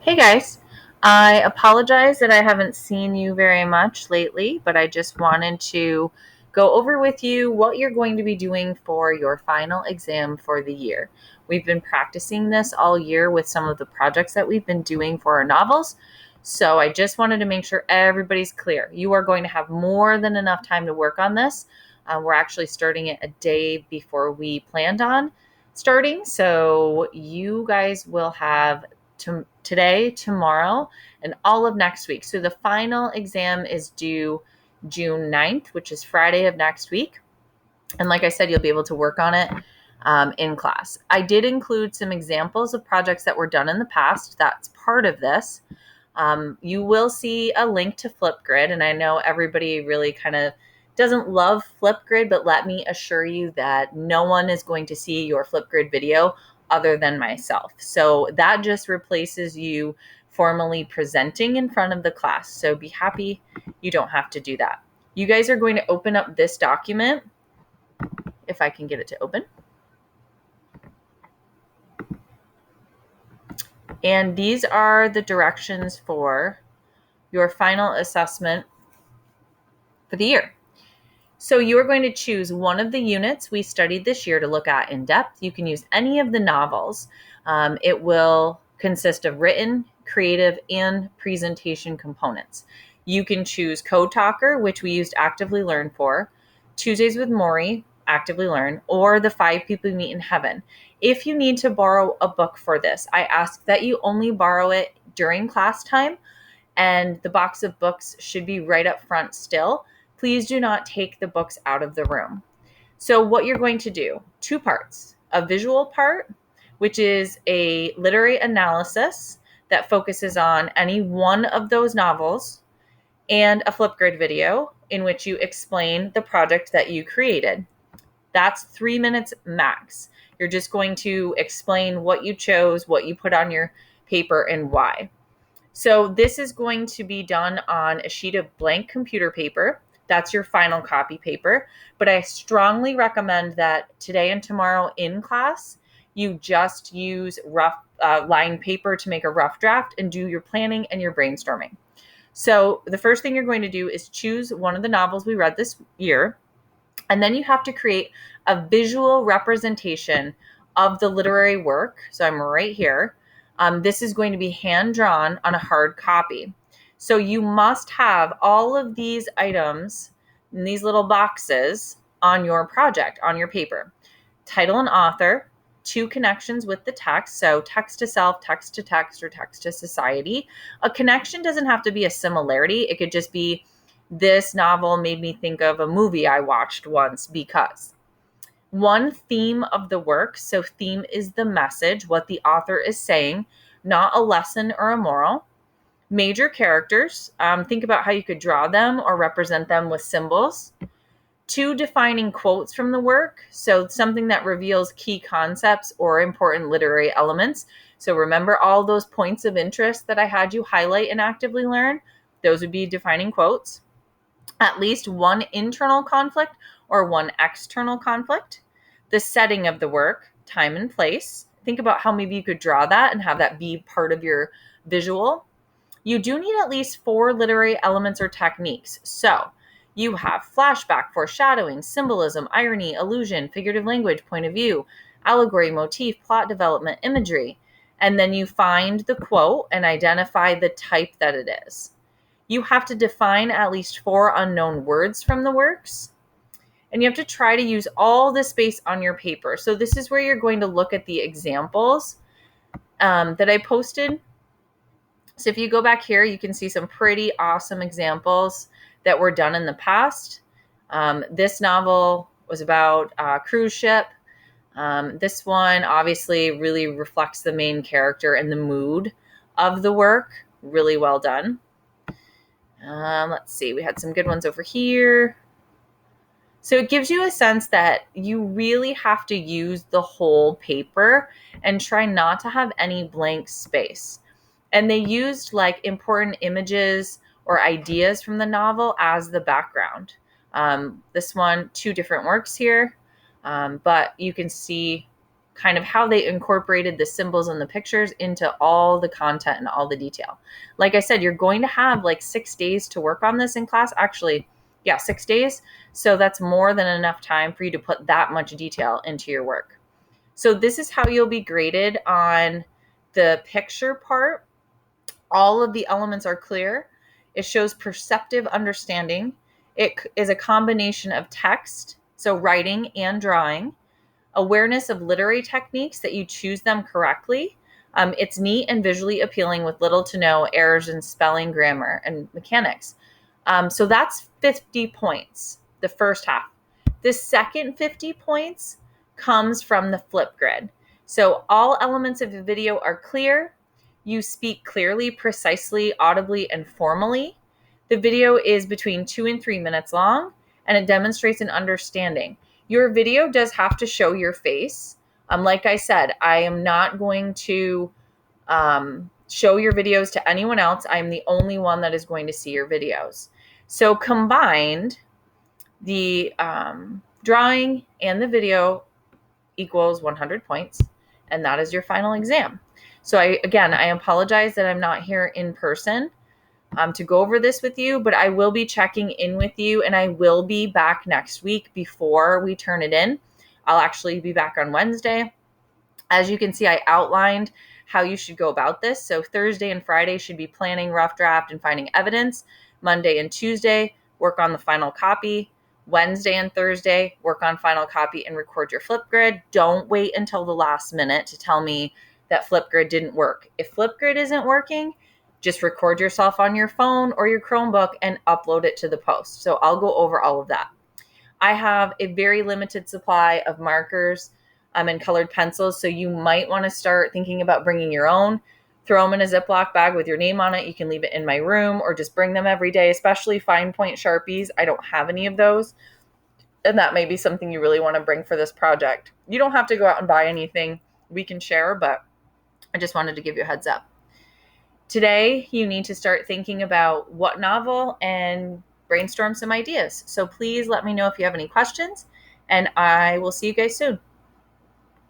Hey guys, I apologize that I haven't seen you very much lately, but I just wanted to go over with you what you're going to be doing for your final exam for the year. We've been practicing this all year with some of the projects that we've been doing for our novels. So I just wanted to make sure everybody's clear. You are going to have more than enough time to work on this. We're actually starting it a day before we planned on starting. So you guys will have today, tomorrow, and all of next week. So the final exam is due June 9th, which is Friday of next week. And like I said, you'll be able to work on it in class. I did include some examples of projects that were done in the past. That's part of this. You will see a link to Flipgrid, and I know everybody really kind of doesn't love Flipgrid, but let me assure you that no one is going to see your Flipgrid video other than myself. So that just replaces you formally presenting in front of the class. So be happy you don't have to do that. You guys are going to open up this document, if I can get it to open. And these are the directions for your final assessment for the year. So you are going to choose one of the units we studied this year to look at in depth. You can use any of the novels. It will consist of written, creative, and presentation components. You can choose Code Talker, which we used Actively Learn for, Tuesdays with Maury, Actively Learn, or The Five People You Meet in Heaven. If you need to borrow a book for this, I ask that you only borrow it during class time, and the box of books should be right up front still. Please do not take the books out of the room. So what you're going to do, two parts: a visual part, which is a literary analysis that focuses on any one of those novels, and a Flipgrid video in which you explain the project that you created. That's 3 minutes max. You're just going to explain what you chose, what you put on your paper, and why. So this is going to be done on a sheet of blank computer paper. That's your final copy paper. But I strongly recommend that today and tomorrow in class, you just use rough line paper to make a rough draft and do your planning and your brainstorming. So the first thing you're going to do is choose one of the novels we read this year, and then you have to create a visual representation of the literary work. So I'm right here. This is going to be hand drawn on a hard copy. So you must have all of these items in these little boxes on your project, on your paper. Title and author, two connections with the text. So text to self, text to text, or text to society. A connection doesn't have to be a similarity. It could just be, this novel made me think of a movie I watched once because. One theme of the work. So theme is the message, what the author is saying, not a lesson or a moral. Major characters. Think about how you could draw them or represent them with symbols. Two defining quotes from the work. So something that reveals key concepts or important literary elements. So remember all those points of interest that I had you highlight and actively learn? Those would be defining quotes. At least one internal conflict or one external conflict. The setting of the work, time and place. Think about how maybe you could draw that and have that be part of your visual. You do need at least 4 literary elements or techniques. So you have flashback, foreshadowing, symbolism, irony, allusion, figurative language, point of view, allegory, motif, plot development, imagery. And then you find the quote and identify the type that it is. You have to define at least 4 unknown words from the works. And you have to try to use all the space on your paper. So this is where you're going to look at the examples that I posted. So if you go back here, you can see some pretty awesome examples that were done in the past. This novel was about a cruise ship. This one obviously really reflects the main character and the mood of the work. Really well done. Let's see, we had some good ones over here. So it gives you a sense that you really have to use the whole paper and try not to have any blank space. And they used like important images or ideas from the novel as the background. This one, 2 different works here, but you can see kind of how they incorporated the symbols and the pictures into all the content and all the detail. Like I said, you're going to have like 6 days to work on this in class. Actually, yeah, 6 days. So that's more than enough time for you to put that much detail into your work. So this is how you'll be graded on the picture part. All of the elements are clear. It shows perceptive understanding. It is a combination of text, so writing and drawing, awareness of literary techniques that you choose them correctly. It's neat and visually appealing with little to no errors in spelling, grammar, and mechanics. So that's 50 points, the first half. The second 50 points comes from the Flipgrid. So all elements of the video are clear. You speak clearly, precisely, audibly, and formally. The video is between 2 and 3 minutes long, and it demonstrates an understanding. Your video does have to show your face. Like I said, I am not going to show your videos to anyone else. I'm the only one that is going to see your videos. So combined, the drawing and the video equals 100 points, and that is your final exam. So I apologize that I'm not here in person to go over this with you, but I will be checking in with you, and I will be back next week before we turn it in. I'll actually be back on Wednesday. As you can see, I outlined how you should go about this. So Thursday and Friday should be planning, rough draft, and finding evidence. Monday and Tuesday, work on the final copy. Wednesday and Thursday, work on final copy and record your Flipgrid. Don't wait until the last minute to tell me that Flipgrid didn't work. If Flipgrid isn't working, just record yourself on your phone or your Chromebook and upload it to the post. So I'll go over all of that. I have a very limited supply of markers and colored pencils, so you might want to start thinking about bringing your own. Throw them in a Ziploc bag with your name on it. You can leave it in my room or just bring them every day, especially fine point Sharpies. I don't have any of those, and that may be something you really want to bring for this project. You don't have to go out and buy anything. We can share, but I just wanted to give you a heads up. Today, you need to start thinking about what novel and brainstorm some ideas. So please let me know if you have any questions, and I will see you guys soon.